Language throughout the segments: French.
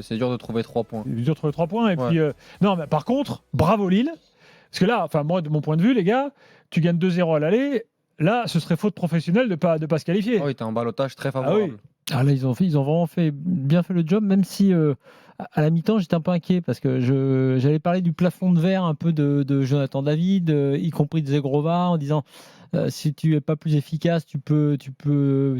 C'est dur de trouver 3 points. C'est dur de trouver 3 points. Et Ouais. puis, non, mais par contre, bravo Lille. Parce que là, moi, de mon point de vue, les gars, tu gagnes 2-0 à l'aller. Là, ce serait faute professionnelle de pas se qualifier. Ah oui, t'as un ballottage très Ah oui. favorable. Ah là, ils ont vraiment bien fait le job, même si à la mi-temps, j'étais un peu inquiet parce que j'allais parler du plafond de verre un peu de Jonathan David, y compris de Zegrova, en disant si tu es pas plus efficace, tu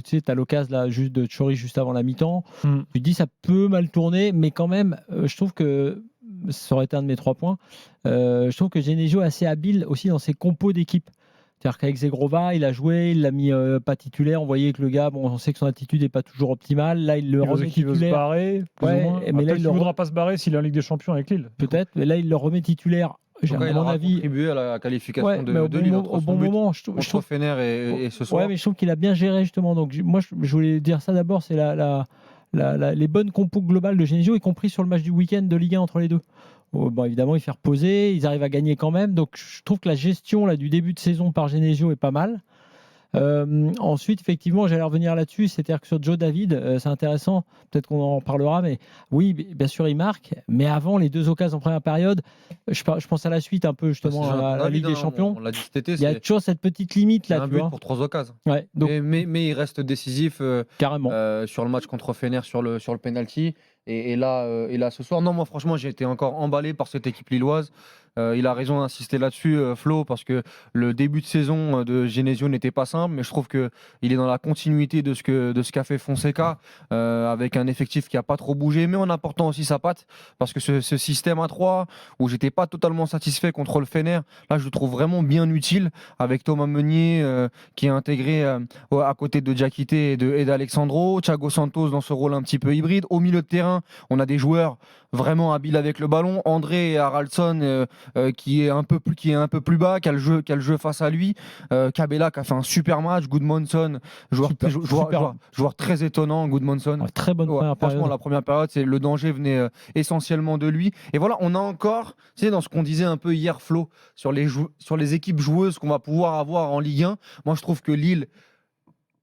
sais, t'as l'occasion là juste de Tchori juste avant la mi-temps. Tu te dis ça peut mal tourner, mais quand même, je trouve que ça aurait été un de mes 3 points. Je trouve que Genesio est assez habile aussi dans ses compos d'équipe. C'est-à-dire qu'avec Zegrova, il a joué, il l'a mis pas titulaire. On voyait que le gars, on sait que son attitude n'est pas toujours optimale. Là, il le remet Qui veut se titulaire. barrer, plus Ouais, ou moins. mais là, il ne voudra pas se barrer s'il est en Ligue des Champions avec Lille. Peut-être, mais là, il le remet titulaire. En tout cas, À il mon aura avis, contribué à la qualification ouais, mais au de bon, Lille au entre son bon but moment, je contre trouve. Fener et ce soir. Ouais, mais je trouve qu'il a bien géré justement. Donc, moi, je voulais dire ça d'abord, c'est les bonnes compos globales de Genesio, y compris sur le match du week-end de Ligue 1 entre les deux. Bon, évidemment, il fait reposer, ils arrivent à gagner quand même. Donc, je trouve que la gestion là, du début de saison par Genesio est pas mal. Ensuite, effectivement, j'allais revenir là-dessus, c'est-à-dire que sur Joe David, c'est intéressant, peut-être qu'on en parlera, mais oui, bien sûr, il marque, mais avant les 2 occasions en première période, je pense à la suite un peu justement à la Ligue des Champions. On l'a dit cet été, Il y a toujours cette petite limite là, un tu but vois. pour 3 occasions. Ouais, donc, Mais il reste décisif carrément. sur le match contre Fener sur le penalty. Et là, ce soir, non, moi franchement, j'ai été encore emballé par cette équipe lilloise. Il a raison d'insister là-dessus, Flo, parce que le début de saison de Genesio n'était pas simple, mais je trouve qu'il est dans la continuité de ce qu'a fait Fonseca, avec un effectif qui n'a pas trop bougé, mais en apportant aussi sa patte, parce que ce système à 3, où j'étais pas totalement satisfait contre le Fener, là je le trouve vraiment bien utile, avec Thomas Meunier qui est intégré à côté de Diakité et d'Alexandro, Thiago Santos dans ce rôle un petit peu hybride. Au milieu de terrain, on a des joueurs vraiment habiles avec le ballon, André et Haraldsson qui est un peu plus bas, qui a le jeu face à lui, Cabella qui a fait un super match, Goodmanson, joueur très étonnant, Goodmanson. Ouais, très bonne première franchement, période. la première période, le danger venait essentiellement de lui. Et voilà, on a encore, tu sais, dans ce qu'on disait un peu hier, Flo, sur les équipes joueuses qu'on va pouvoir avoir en Ligue 1, moi je trouve que Lille,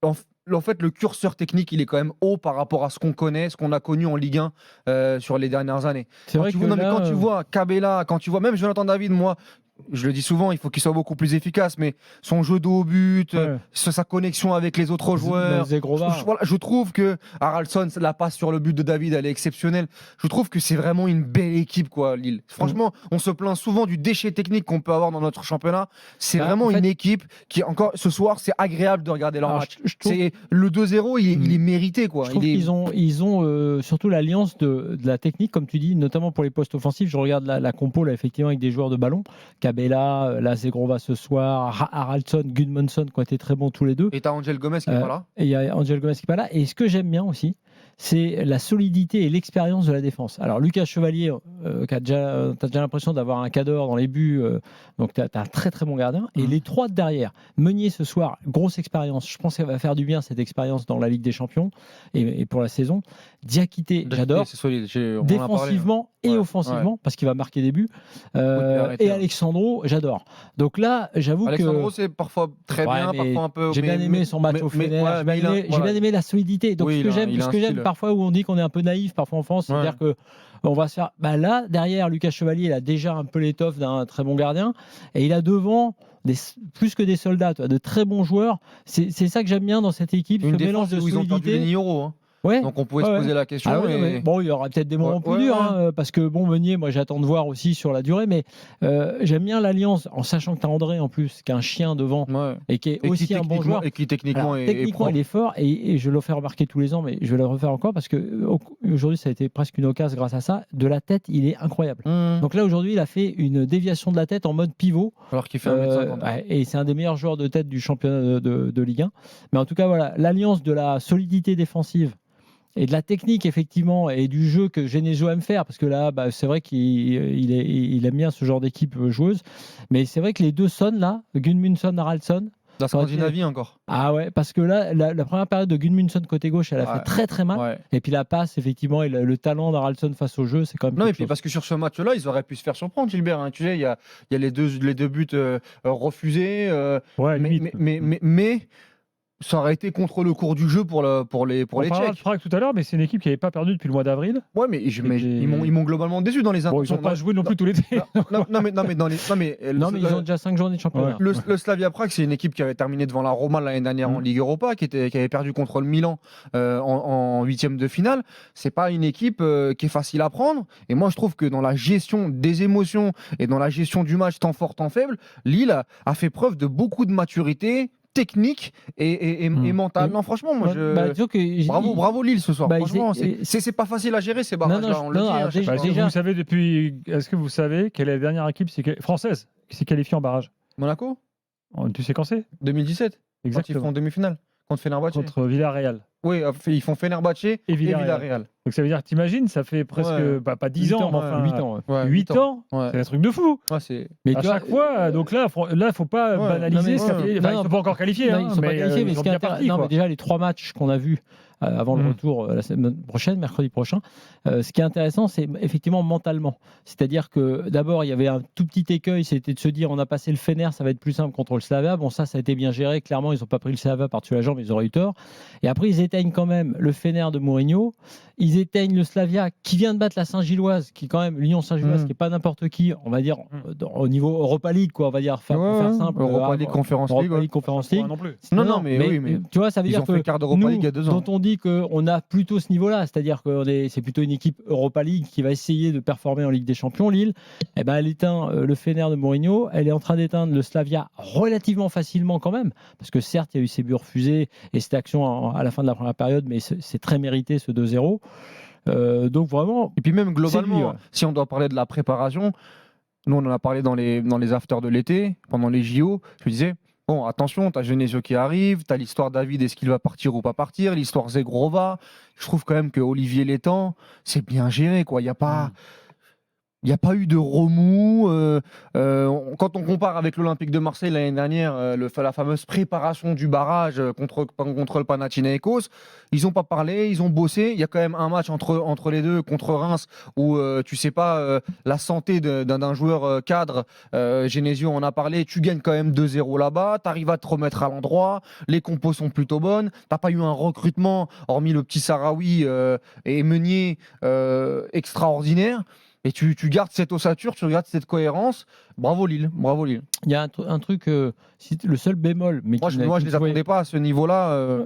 en fait, le curseur technique, il est quand même haut par rapport à ce qu'on connaît, ce qu'on a connu en Ligue 1 sur les dernières années. C'est vrai que Quand tu vois Cabella, quand tu vois même Jonathan David, moi, je le dis souvent, il faut qu'il soit beaucoup plus efficace, mais son jeu de haut but, sa connexion avec les autres joueurs, je trouve que Haraldsson, la passe sur le but de David, elle est exceptionnelle. Je trouve que c'est vraiment une belle équipe, quoi, Lille. Franchement, on se plaint souvent du déchet technique qu'on peut avoir dans notre championnat. C'est vraiment une équipe qui, encore ce soir, c'est agréable de regarder leur match. Le 2-0, il est mérité, quoi. Je trouve qu'ils ont surtout l'alliance de la technique, comme tu dis, notamment pour les postes offensifs. Je regarde la compo, là, effectivement, avec des joueurs de ballon. Cabella, là Zegrova ce soir, Haraldsson, Gudmundsson qui ont été très bons tous les deux. Et t'as Angel Gomez qui n'est pas là. Et il y a Angel Gomez qui n'est pas là. Et ce que j'aime bien aussi, c'est la solidité et l'expérience de la défense. Alors Lucas Chevalier, t'as déjà l'impression d'avoir un cadre dans les buts, donc t'as un très très bon gardien. Et les 3 de derrière, Meunier ce soir, grosse expérience. Je pense qu'elle va faire du bien cette expérience dans la Ligue des Champions et pour la saison. Diakité, j'adore. C'est solide. Défensivement et offensivement, parce qu'il va marquer des buts. Et Alexandro, j'adore. Donc là, j'avoue Alexandro, c'est parfois très bien, parfois un peu. J'ai bien aimé son match au Fener. J'ai bien aimé la solidité. Donc ce que j'aime parfois où on dit qu'on est un peu naïf parfois en France, c'est-à-dire que on va se faire. Là, derrière, Lucas Chevalier, il a déjà un peu l'étoffe d'un très bon gardien, et il a devant plus que des soldats, de très bons joueurs. C'est ça que j'aime bien dans cette équipe, ce mélange de solidité. Ils ont perdu Ouais. Donc on pouvait se poser la question. Bon, il y aura peut-être des moments plus durs, parce que Meunier, moi j'attends de voir aussi sur la durée, mais j'aime bien l'alliance, en sachant que tu as André en plus, qui est un chien devant, et qui est aussi un bon joueur. Et qui techniquement il est fort, et je le fais remarquer tous les ans, mais je vais le refaire encore, parce qu'aujourd'hui ça a été presque une occasion grâce à ça. De la tête, il est incroyable. Donc là aujourd'hui, il a fait une déviation de la tête en mode pivot. Alors qu'il fait 1m50. Et c'est un des meilleurs joueurs de tête du championnat de Ligue 1. Mais en tout cas, voilà, l'alliance de la solidité défensive et de la technique, effectivement, et du jeu que Genesio aime faire, parce que là, c'est vrai qu'il aime bien ce genre d'équipe joueuse. Mais c'est vrai que les deux sonnent là, Gudmundsson, Haraldsson. La Scandinavie encore. Ah ouais, parce que là, la première période de Gudmundsson côté gauche, elle a fait très très mal. Ouais. Et puis la passe, effectivement, et le talent d'Haraldsson face au jeu, c'est quand même. Non, et puis parce que sur ce match-là, ils auraient pu se faire surprendre, Gilbert. Hein. Tu sais, il y a les deux buts refusés. Mais Ça aurait été contre le cours du jeu pour les On parlera de Tchèques. Prague tout à l'heure, mais c'est une équipe qui n'avait pas perdu depuis le mois d'avril. Ouais, mais ils m'ont globalement déçu dans les Bon, ils intentions. n'ont pas joué non plus tout l'été. Non, mais dans les. Non, mais ils ont déjà 5 journées de championnat. Le Slavia Prague, c'est une équipe qui avait terminé devant la Roma l'année dernière en Ligue Europa, qui avait perdu contre le Milan en huitième de finale. C'est pas une équipe qui est facile à prendre. Et moi, je trouve que dans la gestion des émotions et dans la gestion du match temps fort, temps faible, Lille a fait preuve de beaucoup de maturité technique et mentale. Non, franchement, moi, disons que bravo Lille ce soir. Bah, Franchement, c'est pas facile à gérer ces barrages-là. On le dit. alors, chaque déjà- fois. Est-ce que vous savez quelle est la dernière équipe française qui s'est qualifiée en barrage? Monaco, Tu sais quand c'est? 2017. Quand ils Exactement. font en demi-finale contre Fenerbahçe. Contre Villarreal. Oui, ils font Fenerbahçe et Villarreal. Donc ça veut dire, t'imagines, ça fait presque, pas 10 ans, mais enfin 8 ans. Ouais, 8 ans. Ouais. C'est un truc de fou. Ouais, c'est... Mais À tu vois, chaque fois, donc là, faut pas Ouais. banaliser. Non, mais- Ils sont pas encore qualifiés. non, ils sont pas qualifiés, mais ils ce sont qui est bien intéressant, partis. non, quoi. mais déjà les 3 matchs qu'on a vus avant le retour la semaine prochaine, mercredi prochain, ce qui est intéressant, c'est effectivement mentalement. C'est-à-dire que d'abord, il y avait un tout petit écueil, c'était de se dire on a passé le Fener, ça va être plus simple contre le Slavia. Bon, ça a été bien géré. Clairement, ils n'ont pas pris le Slavia par-dessus la jambe, ils auraient eu tort. Et après, ils éteignent quand même le Fener de Mourinho. Ils éteignent le Slavia qui vient de battre la Saint-Gilloise, qui est quand même l'Union Saint-Gilloise, qui n'est pas n'importe qui, on va dire, au niveau Europa League, quoi, on va dire, pour faire simple. Europa League, Conference Europa League. League, Conference League. Non plus. Non, mais oui, mais tu vois, ça veut ils dire ont fait que quart d'Europa nous, League il y a 2 ans. dont on dit qu'on a plutôt ce niveau-là, c'est-à-dire que c'est plutôt une équipe Europa League qui va essayer de performer en Ligue des Champions. Lille, eh ben, elle éteint le Fener de Mourinho, elle est en train d'éteindre le Slavia relativement facilement quand même, parce que certes, il y a eu ces buts refusés et cette action à la fin de la première période, mais c'est très mérité ce 2-0. Donc vraiment. Et puis même globalement, lui, ouais. si on doit parler de la préparation, nous on en a parlé dans les afters de l'été, pendant les JO, je me disais, bon attention, t'as Genesio qui arrive, t'as l'histoire David, est-ce qu'il va partir ou pas partir, l'histoire Zegrova, je trouve quand même que Olivier Létang, c'est bien géré, quoi. Il n'y a pas eu de remous. Quand on compare avec l'Olympique de Marseille l'année dernière, la fameuse préparation du barrage contre le Panathinaikos, ils n'ont pas parlé, ils ont bossé. Il y a quand même un match entre les deux contre Reims où tu sais pas la santé d'un joueur cadre. Genesio en a parlé. Tu gagnes quand même 2-0 là-bas. Tu arrives à te remettre à l'endroit. Les compos sont plutôt bonnes. Tu n'as pas eu un recrutement, hormis le petit Sahraoui et Meunier, extraordinaire. Et tu gardes cette ossature, tu gardes cette cohérence. Bravo Lille, bravo Lille. Il y a un truc, le seul bémol, mais Moi, je ne les attendais pas à ce niveau-là.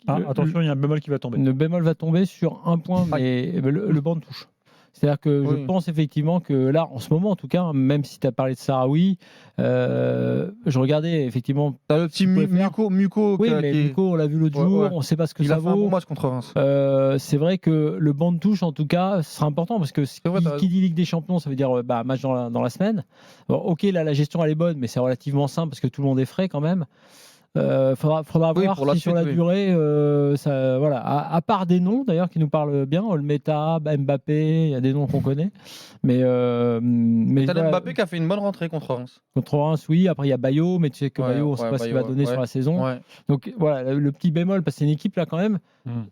Attention, il y a un bémol qui va tomber. Le bémol va tomber sur un point, mais le banc de touche. C'est-à-dire que je pense effectivement que là, en ce moment en tout cas, même si tu as parlé de Sahraoui, je regardais effectivement. Tu as le petit Muko. Oui, mais Muko, on l'a vu l'autre jour, on ne sait pas ce que ça vaut. Il a fait un bon match contre Reims. C'est vrai que le banc de touche, en tout cas, ce sera important parce que qui dit Ligue des Champions, ça veut dire match dans la semaine. Bon, ok, là, la gestion elle est bonne, mais c'est relativement simple parce que tout le monde est frais quand même. Faudra voir si sur la durée, ça, voilà. À part des noms d'ailleurs qui nous parlent bien, Olmeta, Mbappé, il y a des noms qu'on connaît. Mais t'as Mbappé qui a fait une bonne rentrée contre Reims. Contre Reims, oui. Après il y a Bayo, mais tu sais que Bayo, on ne sait pas ce qu'il va donner sur la saison. Ouais. Donc voilà, le petit bémol, parce que c'est une équipe là quand même,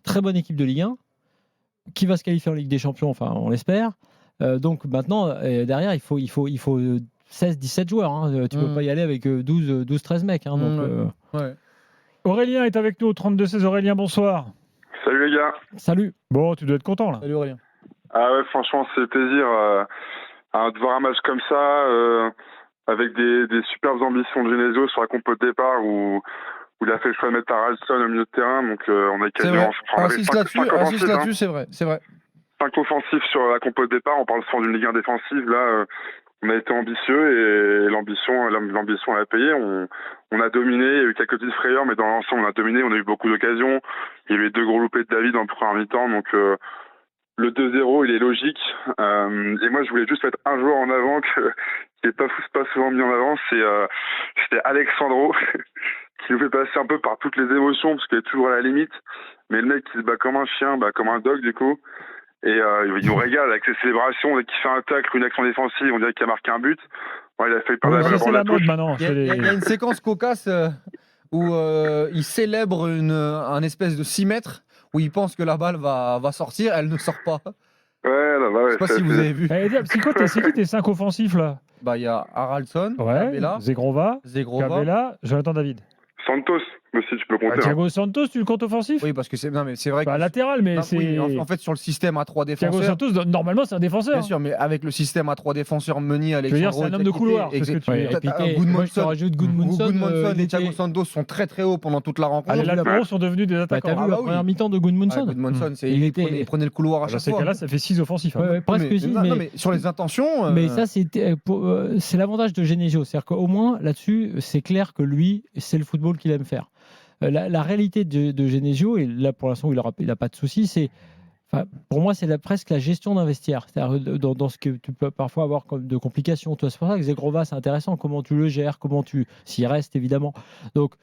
très bonne équipe de Ligue 1, qui va se qualifier en Ligue des Champions, enfin on l'espère. Donc maintenant, derrière, il faut 16-17 joueurs. Hein. Tu ne peux pas y aller avec 12-13 mecs. Hein, donc, Aurélien est avec nous au 32-16. Aurélien, bonsoir. Salut les gars. Salut. Bon, tu dois être content là. Salut Aurélien. Ah ouais, franchement, c'est plaisir de voir un match comme ça, avec des superbes ambitions de Genesio sur la compo de départ où il a fait le choix de mettre Haraldsson au milieu de terrain. Donc on a quasiment. Insiste là-dessus, c'est vrai. 5 offensifs sur la compo de départ. On parle souvent d'une Ligue 1 défensive. Là, on a été ambitieux et l'ambition a payé. On a dominé, il y a eu quelques petites frayeurs, mais dans l'ensemble, on a dominé. On a eu beaucoup d'occasions. Il y avait 2 gros loupés de David en première mi-temps. Donc le 2-0, il est logique. Et moi, je voulais juste mettre un joueur en avant qui n'est pas souvent mis en avant. C'était Alexandro, qui nous fait passer un peu par toutes les émotions, parce qu'il est toujours à la limite. Mais le mec qui se bat comme un chien, comme un dog, du coup. Et il nous régale avec ses célébrations. Dès qu'il fait un tacle, une action défensive, on dirait qu'il a marqué un but. Ouais, il a fait perdre la balle c'est la mode maintenant. Il y a une séquence cocasse où il célèbre un espèce de 6 mètres où il pense que la balle va sortir, elle ne sort pas. Je sais pas si vous avez vu. C'est qui tes 5 offensifs là? Il y a Haraldsson, Capella, Zegrova, Zegrova, Capella, Jonathan David. Santos. Aussi, tu peux compter. Hein. Thiago Santos, tu le comptes offensif? Oui, parce que c'est vrai que Latéral, mais non, c'est. oui, en fait sur le système à 3 Thiago défenseurs. Santos, normalement, c'est un défenseur. Bien sûr, mais avec le système à 3 défenseurs, Meunier, Je veux dire, Alexandro, c'est un homme de couloir. C'est ce que tu veux dire. Et puis, moi, je Goodmanson, te rajoute Goodmanson. et Thiago Santos sont très très hauts pendant toute la rencontre. Les latéraux sont devenus des T'as attaquants. vu la oui. première mi-temps de Goodmanson? Goodmanson, Il il prenait le couloir à Dans chaque ces fois. cas-là, ça fait 6 offensifs. hein. Ouais, presque mais, si, non, mais sur les intentions. Mais ça, c'est l'avantage de Genesio. C'est-à-dire qu'au moins, là-dessus, c'est clair que lui, c'est le football qu'il aime faire. La réalité de Genesio, et là, pour l'instant, il n'a pas de souci, pour moi, c'est presque la gestion d'un vestiaire. C'est-à-dire dans ce que tu peux parfois avoir de complications. Toi, c'est pour ça que Zegrova, c'est intéressant. Comment tu le gères, s'il reste, évidemment. Donc,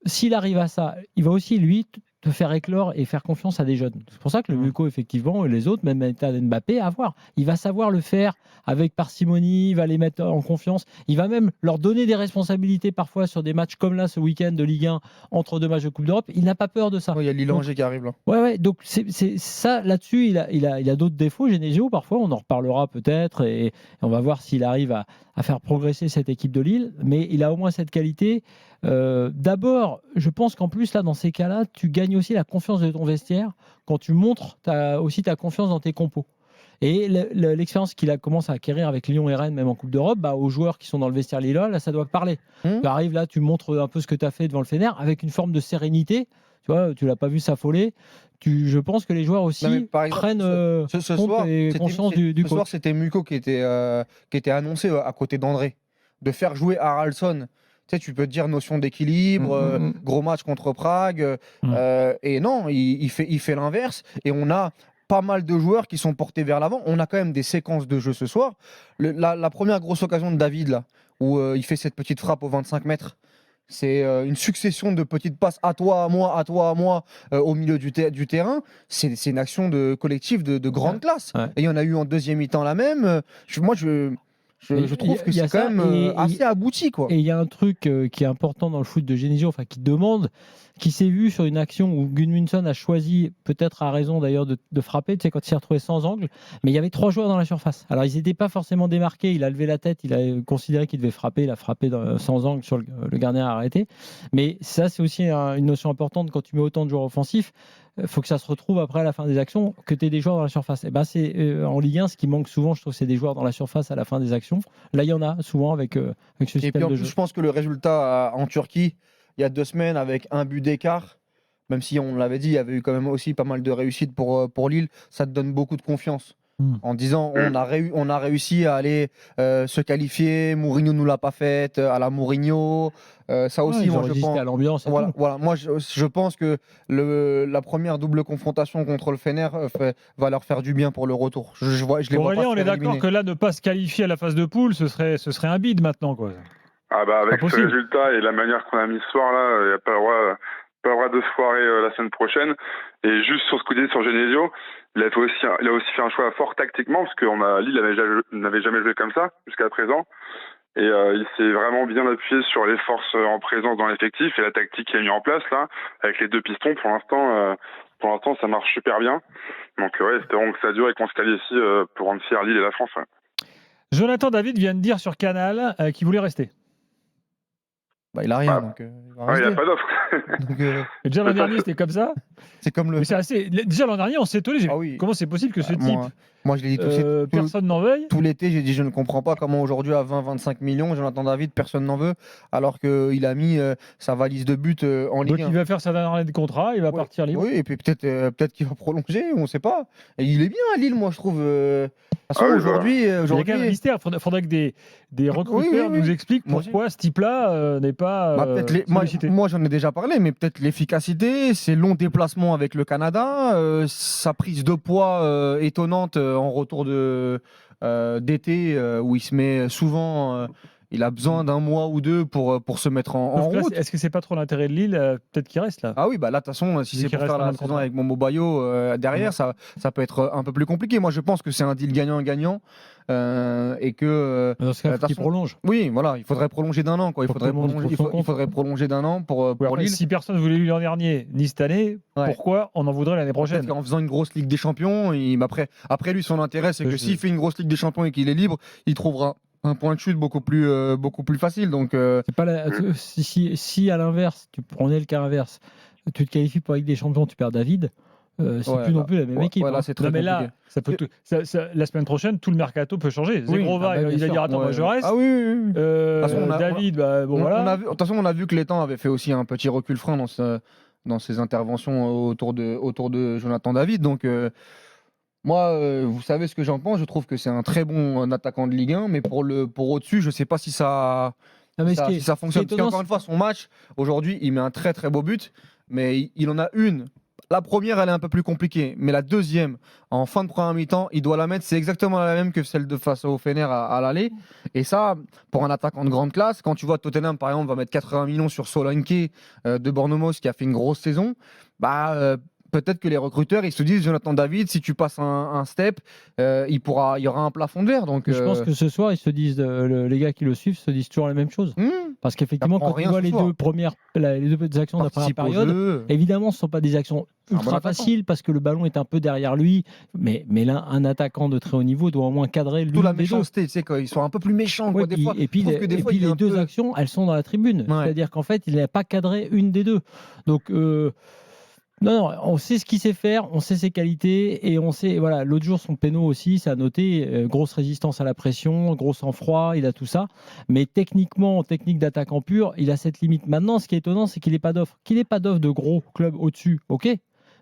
s'il arrive à ça, il va aussi, lui, te faire éclore et faire confiance à des jeunes. C'est pour ça que le Luco, effectivement, et les autres, même Mbappé, à voir. Il va savoir le faire avec parcimonie, il va les mettre en confiance. Il va même leur donner des responsabilités parfois sur des matchs comme là, ce week-end de Ligue 1, entre 2 matchs de Coupe d'Europe. Il n'a pas peur de ça. Il y a Lille-Angers qui arrive là. Ouais, donc c'est ça, là-dessus, il a d'autres défauts, Genesio, parfois, on en reparlera peut-être, et on va voir s'il arrive à faire progresser cette équipe de Lille, mais il a au moins cette qualité. D'abord, je pense qu'en plus, là, dans ces cas-là, tu gagnes aussi la confiance de ton vestiaire quand tu montres aussi ta confiance dans tes compos. Et l'expérience qu'il commence à acquérir avec Lyon et Rennes, même en Coupe d'Europe, aux joueurs qui sont dans le vestiaire lillois, là, ça doit parler. Tu arrives là, tu montres un peu ce que tu as fait devant le Fener avec une forme de sérénité. Tu vois, tu l'as pas vu s'affoler. Je pense que les joueurs aussi prennent ce soir, conscience du ce soir, c'était Muko qui était annoncé à côté d'André. De faire jouer Haraldsson. Tu sais, tu peux te dire notion d'équilibre, gros match contre Prague. Et non, il fait l'inverse. Et on a pas mal de joueurs qui sont portés vers l'avant. On a quand même des séquences de jeu ce soir. La première grosse occasion de David, là, où il fait cette petite frappe aux 25 mètres. C'est une succession de petites passes à toi, à moi, au milieu du terrain. C'est une action collective de grande classe. Ouais. Et il y en a eu en deuxième mi-temps la même. Je trouve que c'est quand même assez abouti, quoi. Et il y a un truc qui est important dans le foot de Genesio, qui demande, qui s'est vu sur une action où Gudmundsson a choisi, peut-être à raison d'ailleurs, de frapper, tu sais, quand il s'est retrouvé sans angle, mais il y avait 3 joueurs dans la surface. Alors ils n'étaient pas forcément démarqués, il a levé la tête, il a considéré qu'il devait frapper, il a frappé sans angle sur le gardien a arrêté. Mais ça, c'est aussi une notion importante quand tu mets autant de joueurs offensifs. Il faut que ça se retrouve après à la fin des actions, que tu aies des joueurs dans la surface. Et c'est en Ligue 1, ce qui manque souvent, je trouve, c'est des joueurs dans la surface à la fin des actions. Là, il y en a souvent avec ce système Et puis en de plus, jeu. je pense que le résultat en Turquie, il y a 2 semaines, avec un but d'écart, même si on l'avait dit, il y avait eu quand même aussi pas mal de réussite pour Lille, ça te donne beaucoup de confiance. En disant on a réussi à aller se qualifier, Mourinho nous l'a pas fait, à la Mourinho, ça aussi moi je pense à l'ambiance. voilà, moi je pense que la première double confrontation contre le Fener va leur faire du bien pour le retour. Je les vois pas Aurélien, se on est faire d'accord éliminer. que là, ne pas se qualifier à la phase de poule, ce serait un bide maintenant, quoi. Ah bah avec Pas ce possible. résultat et la manière qu'on a mis ce soir là, il n'y a pas le droit de se foirer la semaine prochaine. Et juste sur ce coup d'idée sur Genesio, il a aussi fait un choix fort tactiquement parce que Lille n'avait jamais joué comme ça jusqu'à présent. Et il s'est vraiment bien appuyé sur les forces en présence dans l'effectif et la tactique qu'il a mis en place là, avec les 2 pistons pour l'instant ça marche super bien. Donc espérons que ça dure et qu'on se qualifie pour rendre fier Lille et la France. Ouais. Jonathan David vient de dire sur Canal qu'il voulait rester. Bah, il a rien, Ah. donc il va Ah, il n'y a rester. pas d'offre. Donc, Et déjà l'an dernier, c'était comme ça. c'est comme le. Mais c'est assez. Déjà l'an dernier, on s'est étonné. Ah oui. Comment c'est possible que ce type, Moi, je l'ai dit personne n'en veuille? tout l'été, j'ai dit je ne comprends pas comment aujourd'hui à 20-25 millions, Jonathan David, personne n'en veut, alors qu'il a mis sa valise de but en Donc Ligue 1. il va faire sa dernière année de contrat, il va partir libre. Oui, et puis peut-être qu'il va prolonger, on ne sait pas. Et il est bien à Lille, moi je trouve. De toute façon, aujourd'hui, Il y a quand même un mystère. Il faudrait que des recruteurs oui. nous expliquent Moi pourquoi ce type-là n'est pas sollicité. moi j'en ai déjà parlé, mais peut-être l'efficacité, ses longs déplacements avec le Canada, sa prise de poids étonnante en retour d'été, où il se met souvent. Il a besoin d'un mois ou 2 pour se mettre en Sauf que là, route. est-ce que c'est pas trop l'intérêt de Lille? Peut-être qu'il reste là. Ah oui, bah là, de toute façon, si Vu c'est qu'il pour reste faire un an la de saison contrat. avec Momo Bayo derrière, ça peut être un peu plus compliqué. Moi, je pense que c'est un deal gagnant-gagnant et que. Dans ce cas, de il toute qu'il façon, prolonge. Oui, voilà, il faudrait prolonger d'1 an. Quoi. Faut que tout le monde trouve son compte. Il faudrait prolonger d'1 an pour Ouais, après, Lille. si personne voulait lui l'an dernier, ni cette année, Ouais. pourquoi on en voudrait l'année Peut-être prochaine? qu'en faisant une grosse Ligue des Champions, après lui, son intérêt, c'est que Je- s'il fait une grosse Ligue des Champions et qu'il est libre, il trouvera un point de chute beaucoup plus facile. Donc, C'est pas si à l'inverse, tu prenais le cas inverse, tu te qualifies pour la Ligue des Champions, tu perds David, c'est ouais, plus non là, plus la même ouais, équipe. ouais, là, hein. c'est très Non, mais compliqué. là, ça peut la semaine prochaine, tout le mercato peut changer. Oui, Zegrova, ah bah, il va bien dire sûr. attends, moi Ouais. je reste. Ah oui, oui, oui. De toute façon, David, bah, bon, voilà. De toute façon, on a vu que Létang avait fait aussi un petit recul frein dans ses interventions autour de Jonathan David. Donc, moi, vous savez ce que j'en pense. Je trouve que c'est un très bon attaquant de Ligue 1, mais pour au-dessus, je ne sais pas si ça, Non, mais si ça fonctionne. Parce étonnant, qu'encore une fois, son match, aujourd'hui, il met un très très beau but, mais il en a une. La première, elle est un peu plus compliquée, mais la deuxième, en fin de première mi-temps, il doit la mettre. C'est exactement la même que celle de face au Fener à l'aller. Et ça, pour un attaquant de grande classe, quand tu vois Tottenham, par exemple, va mettre 80 millions sur Solanke de Bournemouth, qui a fait une grosse saison, peut-être que les recruteurs, ils se disent, Jonathan David, si tu passes un step, il y aura un plafond de verre. Donc, je pense que ce soir, ils se disent, les gars qui le suivent se disent toujours la même chose. Parce qu'effectivement, T'apprends quand tu rien vois ce les soir. les deux actions de la première participe au période, jeu. évidemment, ce ne sont pas des actions bon ultra attaquant. faciles parce que le ballon est un peu derrière lui. Mais là, un attaquant de très haut niveau doit au moins cadrer Toute la l'une des deux. méchanceté, tu sais, quand ils sont un peu plus méchants. Ouais, Quoi, des fois, et puis, je trouve que des fois, il est les un deux peu- actions, elles sont dans la tribune. Ouais. C'est-à-dire qu'en fait, il n'a pas cadré une des deux. Donc, non, on sait ce qu'il sait faire, on sait ses qualités et on sait. Voilà, l'autre jour, son péno aussi, ça a noté grosse résistance à la pression, gros sang-froid, il a tout ça. Mais techniquement, en technique d'attaquant pur, il a cette limite. Maintenant, ce qui est étonnant, c'est qu'il n'ait pas d'offre. Qu'il n'ait pas d'offre de gros clubs au-dessus, ok.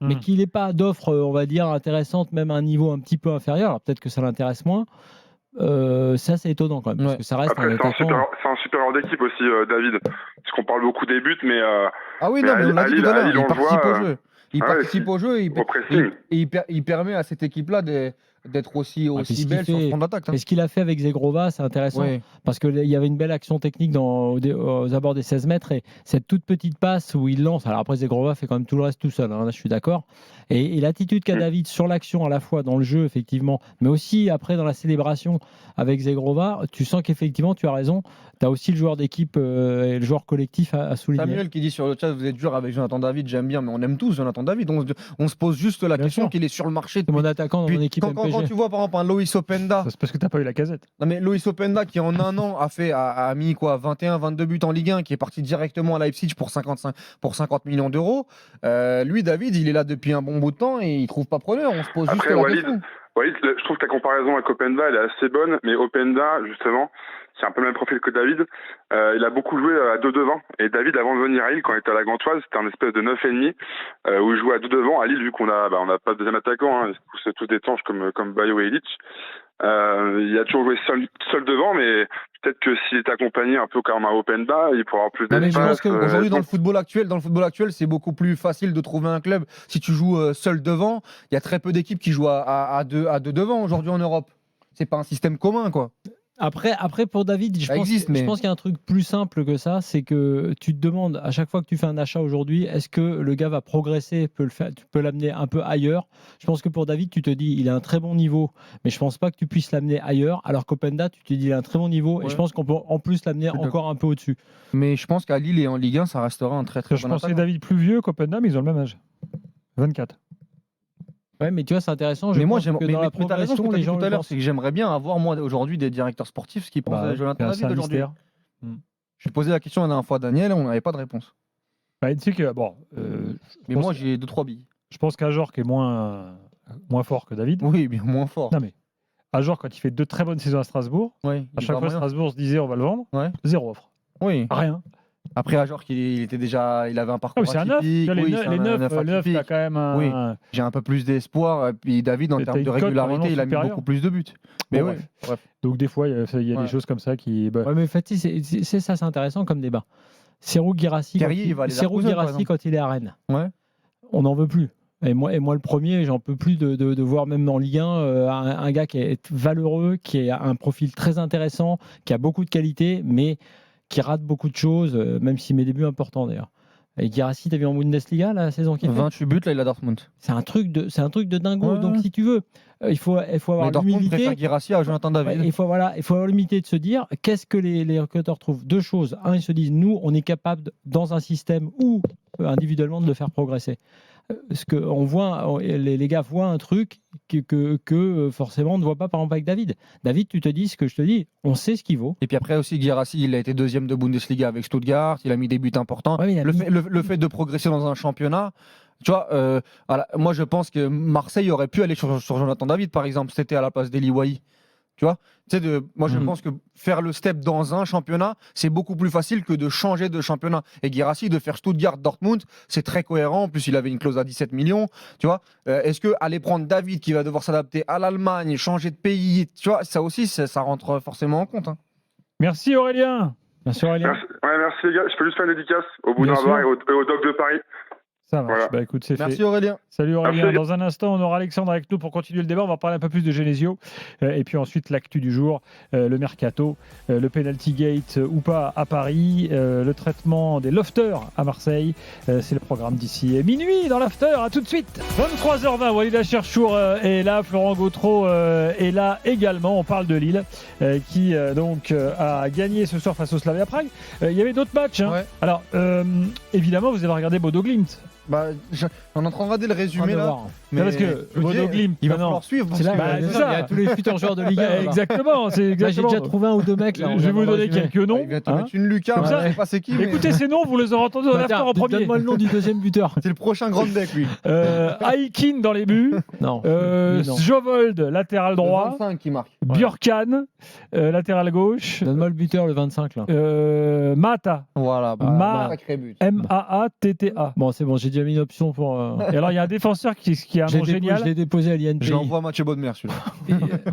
Mais qu'il n'ait pas d'offre, on va dire, intéressante, même à un niveau un petit peu inférieur. Alors peut-être que ça l'intéresse moins. Ça, c'est étonnant quand même, parce que ça reste Après, un attaquant. c'est un supérieur d'équipe aussi, David. Parce qu'on parle beaucoup des buts, mais Ah oui, mais non, mais on l'a dit tout à l'heure, Lille, il on le participe voit, au jeu. Il ah ouais, participe au jeu et au pressing. il permet à cette équipe-là d'être aussi puis ce qu'il belle sur le fait- front d'attaque. Et ce qu'il a fait avec Zegrova, c'est intéressant. Ouais. Parce qu'il y avait une belle action technique aux abords des 16 mètres et cette toute petite passe où il lance. Alors après, Zegrova fait quand même tout le reste tout seul, hein, là, je suis d'accord. Et l'attitude qu'a David sur l'action, à la fois dans le jeu, effectivement, mais aussi après dans la célébration avec Zegrova, tu sens qu'effectivement, tu as raison. Tu as aussi le joueur d'équipe et le joueur collectif à souligner. Samuel qui dit sur le chat, vous êtes dur avec Jonathan David, j'aime bien, mais on aime tous Jonathan David. On se pose juste la Bien question sûr. qu'il est sur le marché. C'est mon attaquant dans Puis mon équipe quand MPG. tu vois par exemple un Loïs Openda, C'est parce que t'as pas eu la casette. non mais Loïs Openda qui en un an a mis quoi 21-22 buts en Ligue 1, qui est parti directement à Leipzig pour 50 millions d'euros. Lui, David, il est là depuis un bon bout de temps et il trouve pas preneur. On se pose Après, juste la Walid, question. je trouve que ta comparaison avec Openda, elle est assez bonne, mais Openda, justement, c'est un peu le même profil que David. Il a beaucoup joué à 2 devant. Et David, avant de venir à Lille, quand il était à la Gantoise, c'était un espèce de 9,5 où il jouait à 2 devant. À Lille, vu qu'on a pas de deuxième attaquant, hein, c'est tous des tanches comme Bayo et Illich. Il a toujours joué seul devant, mais peut-être que s'il est accompagné un peu comme un Openda, il pourra avoir plus Non, mais je pense d'espace. que Aujourd'hui, dans le football actuel, c'est beaucoup plus facile de trouver un club. Si tu joues seul devant, il y a très peu d'équipes qui jouent à deux devant aujourd'hui en Europe. C'est pas un système commun, quoi. Après, pour David, je Ça pense existe, je mais- pense qu'il y a un truc plus simple que ça, c'est que tu te demandes à chaque fois que tu fais un achat aujourd'hui, est-ce que le gars va progresser, tu peux l'amener un peu ailleurs. Je pense que pour David, tu te dis, il a un très bon niveau, mais je pense pas que tu puisses l'amener ailleurs. Alors qu'Openda, tu te dis, il a un très bon niveau, et Ouais. je pense qu'on peut en plus l'amener Je suis encore un peu au-dessus. Mais je pense qu'à Lille et en Ligue 1, ça restera un très très Je bon pensais attaquant. David plus vieux qu'Openda, mais ils ont le même âge. 24. Ouais, mais tu vois, c'est intéressant. Je Mais moi, pense que dans la mais t'as raison, ce progression, que t'as les dit gens tout à le l'heure, pensent. c'est que j'aimerais bien avoir moi aujourd'hui des directeurs sportifs ce qu'ils pensent de Jonathan c'est David un aujourd'hui. mystère. J'ai posé la question la dernière fois à Daniel, on n'avait pas de réponse. Bah, tu sais que, bon, Mais moi, j'ai 2-3 billes. je pense qu'Ajorc est moins fort que David. Oui, bien moins fort. Non, mais Ajorc, quand il fait 2 très bonnes saisons à Strasbourg, Oui, à chaque fois, Strasbourg se disait on va le vendre. Ouais. 0 offre. Oui. Rien. Après, Ajorc, il avait un Ah, parcours mais c'est un neuf. atypique. Oui, c'est Les un neufs, neuf t'as atypique. quand même un. Oui. J'ai un peu plus d'espoir. Et puis David, en T'as termes une de cote régularité, normalement il a mis supérieure. beaucoup plus de buts. Mais Bon, oui, bref. Donc, des fois, il y a Ouais. des choses comme ça qui. Bah, Ouais, mais Fatih, c'est ça, c'est intéressant comme débat. Serhou Guirassy, Terrier, il va aller Serhou Leverkusen, par Guirassy, exemple. quand il est à Rennes, Ouais. on n'en veut plus. Et moi, le premier, j'en peux plus de voir même en Ligue 1 un gars qui est valeureux, qui a un profil très intéressant, qui a beaucoup de qualités, mais qui rate beaucoup de choses, même s'il met des buts importants d'ailleurs. Et Guirassy, t'as vu en Bundesliga la saison qui fait 28 buts, là, il a Dortmund. C'est un truc de dingo. Ouais. Donc si tu veux, il faut avoir Mais Dortmund l'humilité. préfère Guirassy à Jonathan Ouais, David. il faut avoir l'humilité de se dire qu'est-ce que les recruteurs trouvent. Deux choses. Un, ils se disent nous, on est capable dans un système où individuellement de le faire progresser. ce que on voit, les gars voient un truc que forcément on ne voit pas par exemple avec David. David, tu te dis ce que je te dis, on sait ce qu'il vaut. Et puis après aussi, Guirassy, il a été deuxième de Bundesliga avec Stuttgart, il a mis des buts importants. Ouais, mais il a mis- Le fait de progresser dans un championnat, tu vois, moi je pense que Marseille aurait pu aller sur Jonathan David, par exemple, c'était à la place d'Eli Wahi. Tu vois, moi je pense que faire le step dans un championnat, c'est beaucoup plus facile que de changer de championnat. Et Guirassy, de faire Stuttgart-Dortmund, c'est très cohérent. En plus, il avait une clause à 17 millions. Tu vois, est-ce que aller prendre David qui va devoir s'adapter à l'Allemagne, changer de pays, tu vois, ça aussi, ça rentre forcément en compte. Hein. Merci Aurélien. Bien sûr, Aurélien. Merci les gars. Je peux juste faire une dédicace au bout Bien d'un sûr. bar et au Doc de Paris. Ça marche. Voilà. Bah écoute, c'est fait. Merci Aurélien. Salut Aurélien. Merci. Dans un instant, on aura Alexandre avec nous pour continuer le débat. On va parler un peu plus de Genesio. Et puis ensuite, l'actu du jour, le mercato, le penalty gate ou pas à Paris, le traitement des lofters à Marseille. C'est le programme d'ici minuit dans l'after. À tout de suite. 23h20, Walid Acharchour est là. Florent Gautreau est là également. On parle de Lille qui donc a gagné ce soir face au Slavia Prague. Il y avait d'autres matchs. Hein. Ouais. Alors, évidemment, vous avez regardé Bodo Glimt. On est en train de regarder le On va résumé là. voir. Non, parce que je me Bodo dis, Glimt, il va maintenant, falloir suivre. C'est là, Bah, bien c'est sûr, ça. il y a tous les futurs joueurs de Ligue Bah, 1. exactement, c'est Là, j'ai exactement. déjà trouvé un ou deux mecs. Là, Je vais vous donner quelques noms. Il va te hein. mettre une lucarne, Comme ça. je sais pas c'est qui. mais Écoutez ces noms, vous les aurez entendus dans Bah, l'after tiens, en premier. donne-moi le nom du deuxième buteur. C'est le prochain grand deck, lui. Aikin dans les buts, Non. lui, non. Jovold, latéral Le droit, 25 qui marque. Björkan, latéral gauche, Donne-moi le buteur, le 25 là. Voilà, Mata, sacré but. M-A-A-T-T-A. Bon, c'est bon, j'ai déjà mis une option pour. Et alors, il y a un défenseur qui a un Je nom l'ai génial, déposé à l'INPI. Je l'envoie à Mathieu Bodmer, celui-là.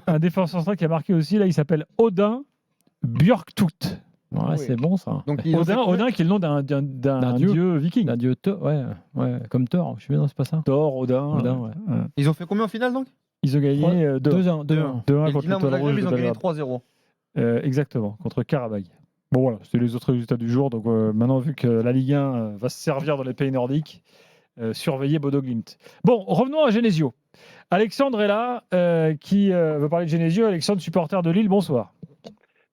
un défenseur central qui a marqué aussi, là, il s'appelle Odin Björktut. Ouais, Oui. c'est bon ça. Donc, ils ont fait combien Odin qui est le nom d'un dieu. dieu viking. Un dieu Thor, ouais, comme Thor. Je suis bien, non, c'est pas ça. Thor, Odin. Odin, ouais. Ils ont fait combien au final donc Ils ont gagné 2-1 2-1. 2-1 Et le contre le Dynamo Total Zagreb, Rouge ils de ont gagné Belgrade. 3-0. Exactement, contre Karabag. Bon voilà, c'était les autres résultats du jour. Donc maintenant, vu que la Ligue 1 va se servir dans les pays nordiques, surveillez Bodo Glimt. Bon, revenons à Genesio. Alexandre est là, qui veut parler de Genesio. Alexandre, supporter de Lille, bonsoir.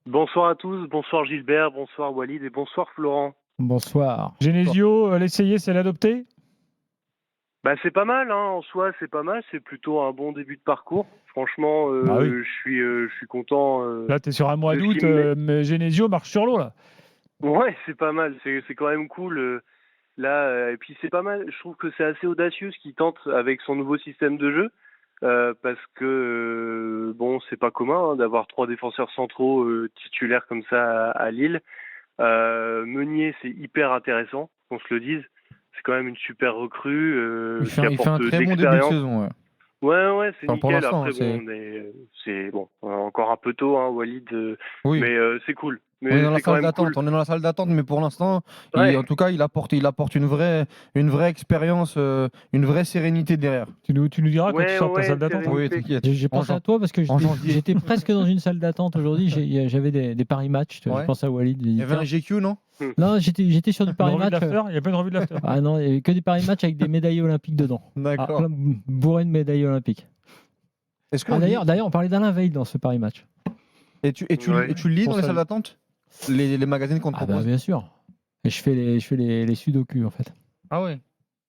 Bonsoir à tous, bonsoir Gilbert, bonsoir Walid et bonsoir Florent. Bonsoir. Genesio, l'essayer, c'est l'adopter? Bah c'est pas mal, hein, en soi c'est pas mal, c'est plutôt un bon début de parcours. Franchement, Ah oui. je suis content. Là, tu es sur un mois le d'août, film, mais Genesio marche sur l'eau, là. Ouais, c'est pas mal, c'est quand même cool. Là, et puis c'est pas mal, je trouve que c'est assez audacieux ce qu'il tente avec son nouveau système de jeu. Parce que bon, c'est pas commun hein, d'avoir 3 défenseurs centraux titulaires comme ça à Lille. Meunier, c'est hyper intéressant, qu'on se le dise. C'est quand même une super recrue Il qui fait un apporte très bon début de d'expérience. saison. Ouais. Ouais, c'est Enfin, pour nickel. l'instant, Après, c'est- bon, c'est bon, encore un peu tôt, hein, Walid, Oui. mais c'est cool. Mais On est dans la c'est quand salle même d'attente. cool. On est dans la salle d'attente, mais pour l'instant, Ouais. en tout cas, il apporte une vraie expérience, une vraie sérénité derrière. Tu nous diras quand Ouais, tu sors de ta ouais, salle d'attente. c'est hein. Oui, vrai. t'inquiète. J'ai pensé En à toi parce que en janvier. j'étais presque dans une salle d'attente aujourd'hui. J'avais des paris match. Ouais. Je pense à Walid. Il y avait un GQ, non Non, j'étais sur du Une paris revue de match. l'after. Il n'y a pas une revue de l'after. Ah non, il n'y avait que des paris match avec des médailles olympiques dedans. D'accord. Plein bourré de médailles olympiques. Est-ce qu'on Ah, lit- d'ailleurs, on parlait d'Alain Veil dans ce paris match. et tu Ouais. lis Pour dans les ça, salles d'attente les magazines qu'on te Ah bah propose bien sûr. Et je fais les sudoku en fait. Ah ouais.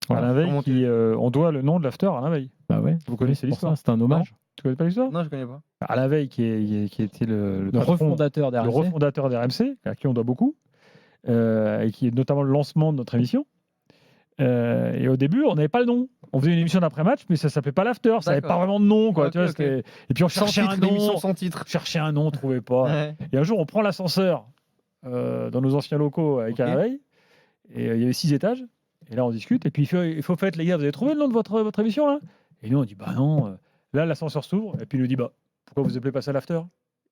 Alain Veil, Comment qui, on doit le nom de l'after à Alain Veil. Bah ouais. Vous connaissez C'est pour l'histoire? ça, c'est un hommage. Tu connais pas l'histoire? Non, je connais pas. Alain Veil, qui était le Le patron, refondateur le d'RMC. refondateur d'RMC, à qui on doit beaucoup, et qui est notamment le lancement de notre émission. Et au début, on n'avait pas le nom. On faisait une émission d'après-match, mais ça s'appelait pas l'after. Ça n'avait D'accord. pas vraiment de nom, quoi. Ok, Tu vois, ok. et puis on Sans cherchait un titre, l'émission nom. sans titre. Cherchait un nom, on trouvait pas. Ouais. Et un jour, on prend l'ascenseur dans nos anciens locaux avec Ok. Alain Veil. Et il y avait 6 étages. Et là, on discute. Et puis, il faut fait, les gars, vous avez trouvé le nom de votre émission, là? Et nous, on dit, bah non. Là, l'ascenseur s'ouvre. Et puis, il nous dit, bah, pourquoi vous appelez pas ça l'after?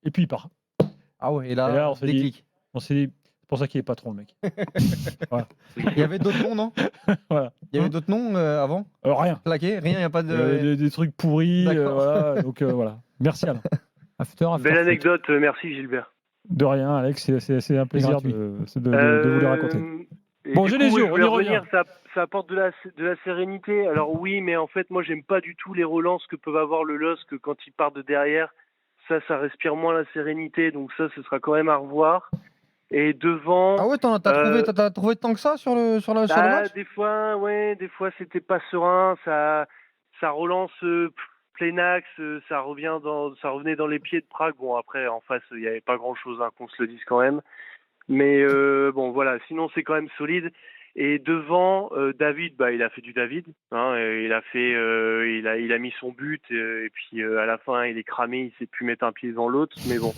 Et puis, il part. Ah ouais, et Et là, là, on s'est dit- déclic. On s'est dit, c'est pour ça qu'il est patron, le mec. Il y avait d'autres noms, non Voilà. Il y avait d'autres noms avant Rien. Plaqué Rien, il n'y a pas de. Des trucs pourris. D'accord. Voilà. Donc, voilà. Merci, Alain. After Belle foot. anecdote, merci Gilbert. De rien, Alex. C'est un plaisir gratuit. de vous les raconter. Et Bon, du Genesio, coup, je on voulais y revient. revenir, ça apporte de la sérénité. Alors oui, mais en fait, moi, j'aime pas du tout les relances que peuvent avoir le LOSC quand il part de derrière. Ça respire moins la sérénité, donc ça, ce sera quand même à revoir. Et devant, Ah ouais, t'as trouvé tant que ça sur le match? des fois c'était pas serein, ça relance plein axe, ça revenait dans les pieds de Prague. Bon après en face il y avait pas grand chose, qu'on se le dise quand même. Mais bon voilà, sinon c'est quand même solide. Et devant David, il a fait du David, et il a mis son but et puis à la fin il est cramé, il sait plus mettre un pied devant l'autre, mais bon.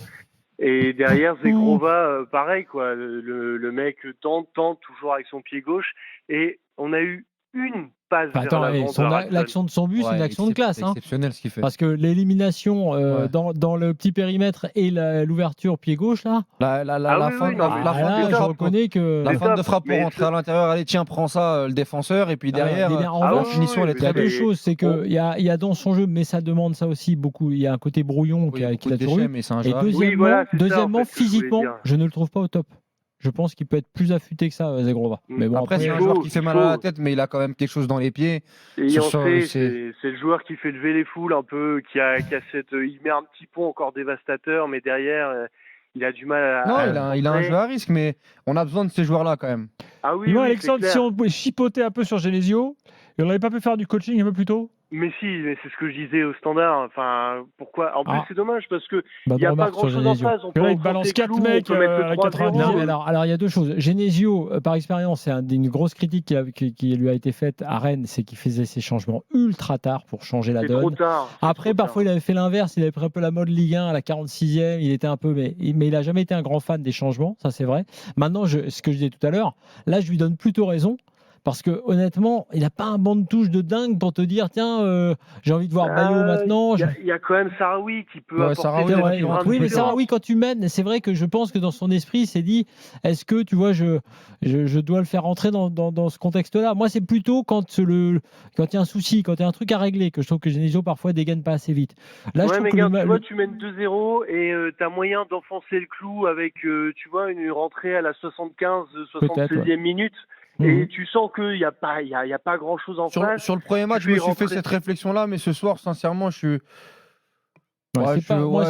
Et derrière Zegrova, pareil quoi, le mec tente toujours avec son pied gauche, et on a eu une passe vers Attends, l'avant de Haraldsson. l'action de son but, c'est une action de classe. C'est exceptionnel ce qu'il fait. Parce que l'élimination Ouais. dans le petit périmètre et l'ouverture pied gauche, là, La fin de je frappe, reconnais que. la fin de top, frappe pour mais rentrer à l'intérieur, allez tiens, prends ça, le défenseur, et puis derrière, en la revanche, finition elle est il y a très belle. deux choses, c'est qu'il y a dans son jeu, mais ça demande ça aussi beaucoup. Il y a un côté brouillon Oui, beaucoup qu'il a de toujours déchets, eu. mais c'est un Et joueur. deuxièmement, en fait, ce que je voulais physiquement, dire. je ne le trouve pas au top. Je pense qu'il peut être plus affûté que ça, Zegrova. Mais bon, Après, c'est un il joueur faut- qui fait il mal à la faut- tête, mais il a quand même quelque chose dans les pieds. Et Sur on ça, sait, c'est- c'est le joueur qui fait lever les foules un peu, qui a il met un petit pont encore dévastateur, mais derrière, il a du mal à. Non, à il a un centrer. jeu à risque, mais on a besoin de ces joueurs-là quand même. Ah oui, Dis-moi, oui, Alexandre, c'est si clair. on pouvait chipoter un peu sur Genesio, et on n'avait pas pu faire du coaching un peu plus tôt? Mais si, mais c'est ce que je disais au standard. Enfin, pourquoi? En plus, c'est dommage parce que bonne il n'y a pas remarque sur grand-chose en Genesio. face. On Que peut là, il enfoncer balance le 4 clou, mecs on peut mettre le à la 3-0. 90e. Non, mais alors, il y a deux choses. Genesio, par expérience, c'est une grosse critique qui lui a été faite à Rennes, c'est qu'il faisait ses changements ultra tard pour changer la C'est trop donne. tard. c'est Après, trop parfois, tard. il avait fait l'inverse. Il avait pris un peu la mode Ligue 1 à la 46e. Il était un peu, mais il n'a jamais été un grand fan des changements. Ça, c'est vrai. Maintenant, ce que je disais tout à l'heure, là, je lui donne plutôt raison. Parce que honnêtement, il n'a pas un banc de touche de dingue pour te dire tiens, j'ai envie de voir Bayo maintenant. Il y a quand même Sarawi qui peut Ouais, apporter Sarawi, des ouais, petits il brins rentre de Oui, mais différence. ça, oui, quand tu mènes, c'est vrai que je pense que dans son esprit, il s'est dit est-ce que tu vois, je dois le faire rentrer dans ce contexte-là. Moi, c'est plutôt quand il y a un souci, quand il y a un truc à régler, que je trouve que Genesio parfois dégaine pas assez vite. Là, je Ouais, trouve mais que regarde, tu vois, tu mènes 2-0 et tu as moyen d'enfoncer le clou avec, tu vois, une rentrée à la 75-76e minute. Et tu sens qu'il n'y a pas grand-chose en face. Sur le premier match, je me suis fait cette réflexion-là, mais ce soir, sincèrement, je suis. Ouais,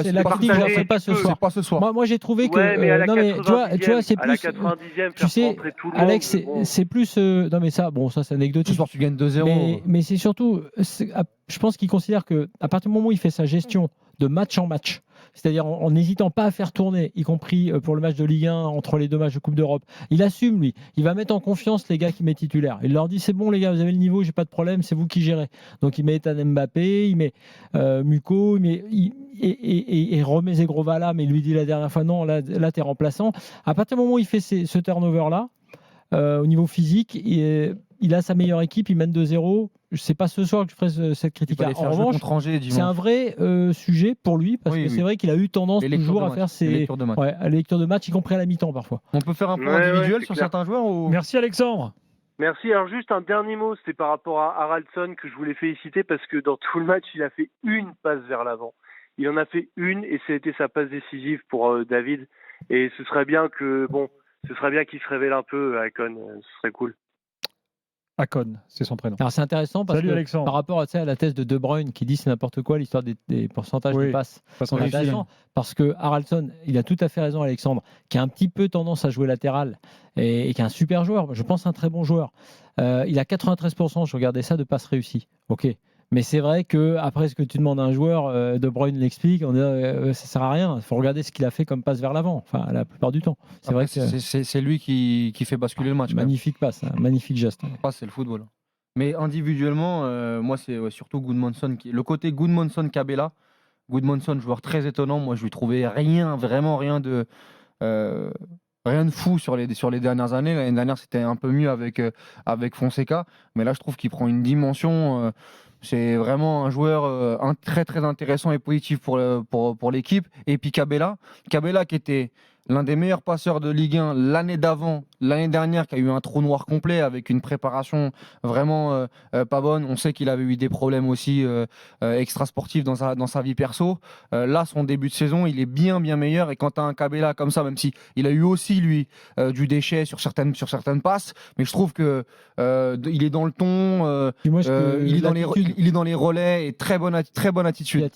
c'est la critique, je la ferai pas ce soir. C'est pas ce soir. Moi, j'ai trouvé que. Ouais, mais à la non, mais tu vois, c'est à la plus. 90e, Tu faire sais, rentrer tout le Alex, monde. bon. c'est plus. Non, mais ça, bon, ça, c'est Ce anecdotique. soir, tu gagnes 2-0. Mais c'est surtout, je pense qu'il considère que à partir du moment où il fait sa gestion de match en match, c'est-à-dire en n'hésitant pas à faire tourner, y compris pour le match de Ligue 1 entre les deux matchs de Coupe d'Europe, il assume lui. Il va mettre en confiance les gars qui met titulaires. Il leur dit c'est bon les gars, vous avez le niveau, j'ai pas de problème, c'est vous qui gérez. Donc il met Ethan Mbappé, il met Muko, il remet Zegrova là, mais il lui dit la dernière fois non, là t'es remplaçant. À partir du moment où il fait ce turnover là. Au niveau physique, il a sa meilleure équipe, il mène 2-0. C'est pas ce soir que je ferai cette critique-là. En revanche, c'est un vrai sujet pour lui, parce que c'est vrai qu'il a eu tendance toujours à faire ses lectures de match, y compris à la mi-temps parfois. On peut faire un point individuel sur certains joueurs ou... Merci Alexandre. Merci. Alors juste un dernier mot, c'était par rapport à Haraldsson que je voulais féliciter parce que dans tout le match, il a fait une passe vers l'avant. Il en a fait une et c'était sa passe décisive pour David. Et ce serait bien qu'il se révèle un peu, Akon, ce serait cool. Akon, c'est son prénom. Alors c'est intéressant parce Salut, que Alexandre. par rapport à la thèse de De Bruyne qui dit c'est n'importe quoi l'histoire des pourcentages de passes, c'est intéressant parce que Haraldsson, il a tout à fait raison Alexandre, qui a un petit peu tendance à jouer latéral et qui est un super joueur, je pense un très bon joueur. Il a 93%, je regardais ça, de passes réussies. Ok. Mais c'est vrai que après ce que tu demandes à un joueur, De Bruyne l'explique, on dit ça sert à rien. Il faut regarder ce qu'il a fait comme passe vers l'avant. Enfin, la plupart du temps. C'est lui qui fait basculer le match. Magnifique passe, magnifique geste. C'est le football. Mais individuellement, moi c'est surtout Gudmundsson le côté Gudmundsson-Cabella. Gudmundsson, joueur très étonnant. Moi, je lui trouvais vraiment rien de fou sur les dernières années. L'année dernière, c'était un peu mieux avec Fonseca, mais là, je trouve qu'il prend une dimension. C'est vraiment un joueur très très intéressant et positif pour l'équipe. Et puis Cabella qui était l'un des meilleurs passeurs de Ligue 1 l'année dernière, qui a eu un trou noir complet avec une préparation vraiment pas bonne. On sait qu'il avait eu des problèmes aussi extrasportifs dans sa vie perso. Là, son début de saison, il est bien meilleur. Et quand tu as un Cabella comme ça, même si il a eu aussi lui du déchet sur certaines passes, mais je trouve que il est dans le ton, il est dans les relais et très bonne attitude.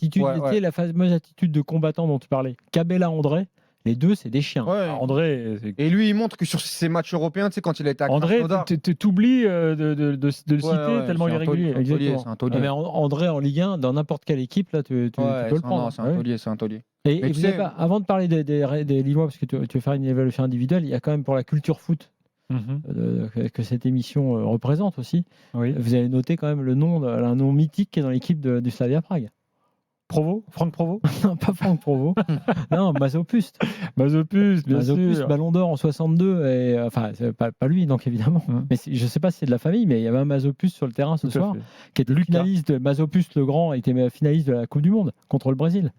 La fameuse attitude de combattant dont tu parlais. Cabella André. Les deux, c'est des chiens. Ouais. André, Et lui, il montre que sur ses matchs européens, tu sais, quand il était à André, Krasnodar. t'oublies de le citer Ouais, tellement il est c'est un taulier, régulier. Exactement. C'est un taulier. Ah, mais André en Ligue 1, dans n'importe quelle équipe, là, tu peux le prendre. Non, c'est un taulier, c'est un taulier. Et Mais vous tu savez sais- pas, avant de parler des Lillois, parce que tu veux faire une évaluation individuelle, il y a quand même pour la culture foot que cette émission représente aussi. Oui. Vous avez noté quand même un nom mythique qui est dans l'équipe du Slavia Prague. Provo, Franck Provo, Non, pas Franck Provo. Non, Mazopust. Mazopust, bien Mazopust, sûr. Ballon d'Or en 62. Et, enfin, c'est pas lui, donc évidemment. Mais je sais pas si c'est de la famille, mais il y avait un Mazopust sur le terrain ce Tout à soir, fait. qui était finaliste. Mazopust le Grand était finaliste de la Coupe du Monde contre le Brésil.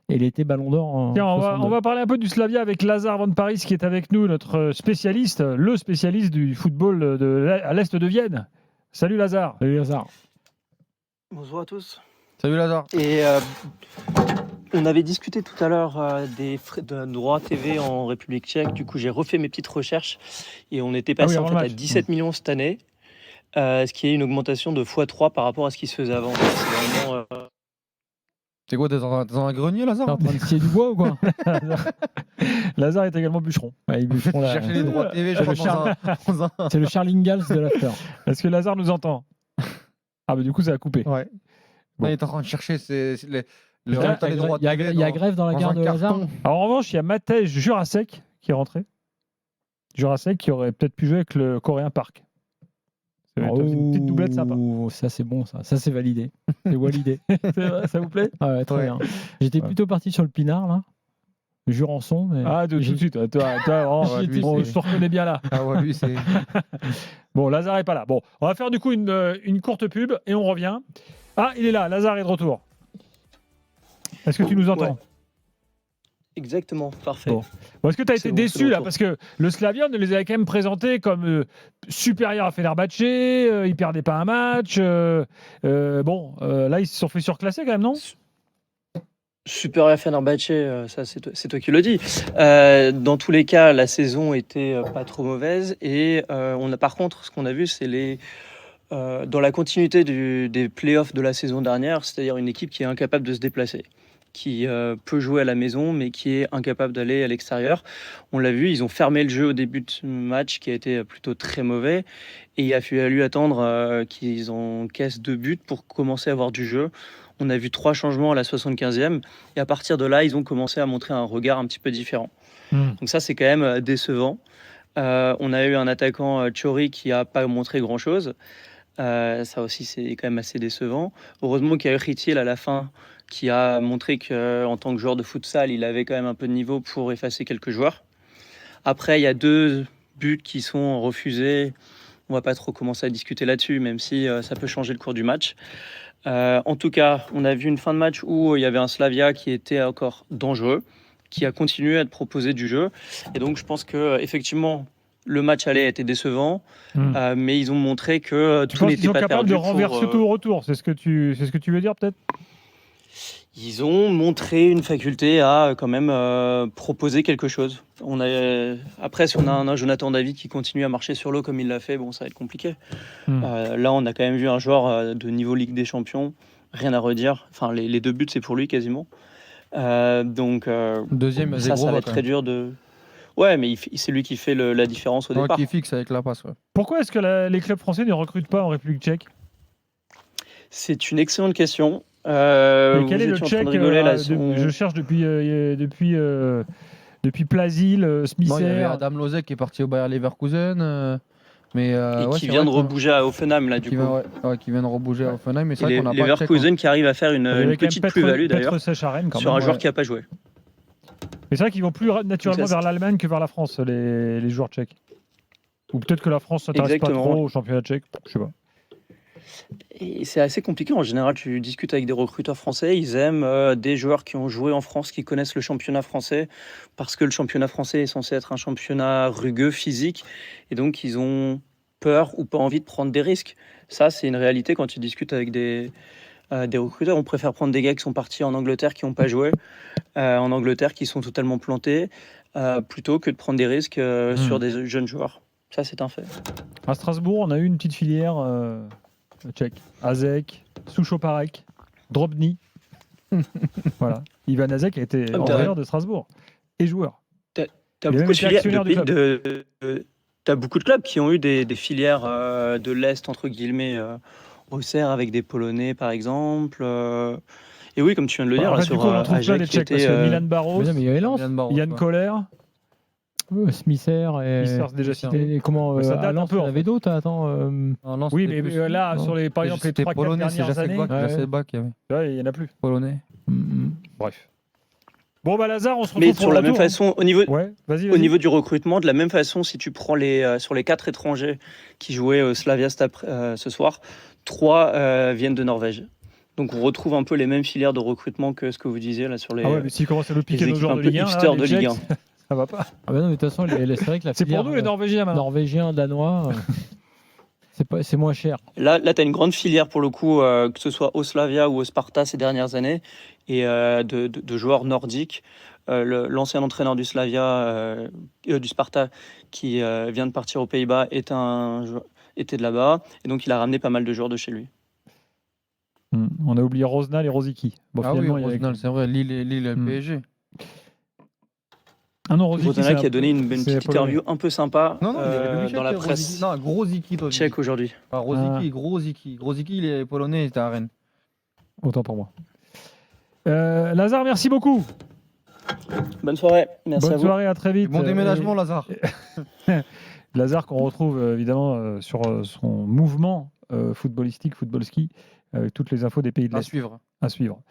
Et il était Ballon d'Or en Tiens, 62. on va parler un peu du Slavia avec Lazare Von Paris qui est avec nous, notre spécialiste, le spécialiste du football à l'est de Vienne. Salut Lazare. Salut Lazare. Bonjour à tous. Salut Lazare. Et on avait discuté tout à l'heure des frais de droit TV en République tchèque. Du coup, j'ai refait mes petites recherches et on était passé avant en le fait, à match. 17 millions cette année, ce qui est une augmentation de x3 par rapport à ce qui se faisait avant. C'est vraiment, C'est quoi, t'es dans un grenier, T'es Lazare? en train de scier du bois ou quoi? Lazare est également bûcheron. Ouais, ils bûcheront la- Chercher les droits TV, je Le crois, dans un... C'est le Charles Ingalls de l'after. Est-ce que Lazare nous entend? Ah, mais du coup, ça a coupé. Ouais. Bon. Non, il est en train de chercher le Il y résultat des droits a TV il y a dans- grève dans la dans gare un de Lazare. carton. Alors, en revanche, il y a Matej Jurasek qui est rentré. Jurasek qui aurait peut-être pu jouer avec le Coréen Park. Ça va être une petite doublette sympa. Oh, ça c'est bon, ça c'est validé. C'est validé. C'est vrai, ça vous plaît? Ah ouais, très Ouais. bien. J'étais plutôt parti sur le Pinard là. Jurançon. Mais Ah, tout de suite. Toi, Ouais, lui, on c'est- se reconnaît bien là. Ah ouais, lui, c'est... Bon, Lazare est pas là. Bon, on va faire du coup une courte pub et on revient. Ah, il est là. Lazare est de retour. Est-ce que tu nous entends? Ouais. Exactement, parfait. Bon. Bon, est-ce que tu as été C'est bon, déçu c'est bon, là? c'est bon. Parce que le Slavia, on les avait quand même présentés comme supérieurs à Fenerbahçe, ils perdaient pas un match. Là, ils se sont fait surclasser quand même, non? Super à Fenerbahçe, ça c'est toi qui le dis. Dans tous les cas, la saison était pas trop mauvaise et on a par contre ce qu'on a vu, c'est dans la continuité des playoffs de la saison dernière, c'est-à-dire une équipe qui est incapable de se déplacer, qui peut jouer à la maison mais qui est incapable d'aller à l'extérieur. On l'a vu, ils ont fermé le jeu au début de match qui a été plutôt très mauvais et il a fallu attendre qu'ils encaissent 2 buts pour commencer à avoir du jeu. On a vu 3 changements à la 75e et à partir de là, ils ont commencé à montrer un regard un petit peu différent. Donc ça, c'est quand même décevant. On a eu un attaquant Chori qui n'a pas montré grand-chose. Ça aussi, c'est quand même assez décevant. Heureusement qu'il y a eu Ritiel à la fin qui a montré qu'en tant que joueur de futsal, il avait quand même un peu de niveau pour effacer quelques joueurs. Après, il y a 2 buts qui sont refusés. On ne va pas trop commencer à discuter là-dessus, même si ça peut changer le cours du match. En tout cas, on a vu une fin de match où il y avait un Slavia qui était encore dangereux, qui a continué à te proposer du jeu. Et donc, je pense que effectivement, le match aller était décevant, mais ils ont montré que Tu tout penses qu'ils n'était sont pas capables perdu. de renverser tout au retour? C'est ce que tu veux dire peut-être? Ils ont montré une faculté à quand même proposer quelque chose. Après, si on a un Jonathan David qui continue à marcher sur l'eau comme il l'a fait, bon, ça va être compliqué. Là, on a quand même vu un joueur de niveau Ligue des Champions, rien à redire. Enfin, les 2 buts, c'est pour lui quasiment. Deuxième, ça va être très dur de... Ouais, mais c'est lui qui fait la différence au départ. Qui fixe avec la passe, ouais. Pourquoi est-ce que les clubs français ne recrutent pas en République tchèque? C'est une excellente question. Et quel est le étiez en train de Tchèque rigoler, là, Je cherche depuis Plasil, Non, il y avait Smisser. Adam Lozek qui est parti au Bayer Leverkusen, mais et ouais, qui c'est vient de vrai rebouger à Offenheim, là, du qui coup. vient de rebouger à Offenheim, mais c'est Et vrai qu'on n'a pas de Tchèque, Leverkusen qui arrive à faire Il y avait une quand même petite plus-value, d'ailleurs, Petr Secharen, quand sur même. un joueur qui n'a pas joué. Mais c'est vrai qu'ils vont plus naturellement Donc ça, vers l'Allemagne que vers la France, les joueurs tchèques. Ou peut-être que la France s'intéresse pas Exactement. trop au championnat tchèque, je sais pas. Et c'est assez compliqué. En général, tu discutes avec des recruteurs français, ils aiment des joueurs qui ont joué en France, qui connaissent le championnat français, parce que le championnat français est censé être un championnat rugueux, physique, et donc ils ont peur ou pas envie de prendre des risques. Ça, c'est une réalité quand tu discutes avec des recruteurs. On préfère prendre des gars qui sont partis en Angleterre, qui n'ont pas joué, en Angleterre, qui sont totalement plantés, plutôt que de prendre des risques sur des jeunes joueurs. Ça, c'est un fait. À Strasbourg, on a eu une petite filière tchèque. Azek, Souchoparek, Drobny. Voilà. Ivan Azek a été entraîneur de Strasbourg et joueur. T'as Il a même beaucoup de été filières actionnaire du club. t'as beaucoup de clubs qui ont eu des filières de l'Est, entre guillemets, Auxerre, avec des Polonais, par exemple. Et oui, comme tu viens de le dire, En là, fait, du sur coup, on en trouve plein Ajax, des qui Tchèques parce était, que Milan Barros, Mais non, mais il y avait Lens, Yann Barros, Yann ouais. Kohler, Smither et. Mister, c'est déjà cité. Et comment Mais ça date à un Lens, peu, il y en en avait fait. d'autres, attends. Non, Oui, c'était mais plus- là, non. sur les, par exemple, les C'était 3-4 polonais, c'est dernières années, Jacek qui avait. ouais, il n'y en a plus. Polonais. Bref. Bon, bah Lazare, on se retrouve Mais pour sur le la même retour, hein. façon, Ouais, vas-y, au vas-y. niveau du recrutement, de la même façon, si tu prends sur les 4 étrangers qui jouaient au Slavia ce soir, 3 viennent de Norvège. Donc on retrouve un peu les mêmes filières de recrutement que ce que vous disiez là sur les, Ah ouais, mais s'ils commencent à nous piquer les nos équipes joueurs un de peu Ligue 1, là, hipsters les de Ligue Tchèques, 1. ça va pas. Ah bah non, mais de toute façon, c'est vrai que la C'est pour filière nous, les Norvégiens, maintenant. norvégien, danois, c'est moins cher. Là tu as une grande filière pour le coup, que ce soit au Slavia ou au Sparta ces dernières années, et de joueurs nordiques. L'ancien entraîneur du Slavia, du Sparta, qui vient de partir aux Pays-Bas, était de là-bas, et donc il a ramené pas mal de joueurs de chez lui. On a oublié Rosnal et Rosicky. Bon, Ah oui, finalement, il y a- Rosnal, c'est vrai, Lille et le PSG. Ah non, Rosicky, Rosana c'est qui a donné une c'est petite polonais. interview un peu sympa Non, il est républicain, dans la Rosicky. presse Non, Grozicki, toi. tchèque aujourd'hui. Pas Rosicky, Grozicki. Grozicki, il est polonais, il était à Rennes. Autant pour moi. Lazare, merci beaucoup. Bonne soirée, merci à Bonne vous. soirée, à très vite. Bon déménagement, Lazare. Lazare qu'on retrouve évidemment sur son mouvement footballistique, football ski, avec toutes les infos des pays de À l'Est suivre. à suivre.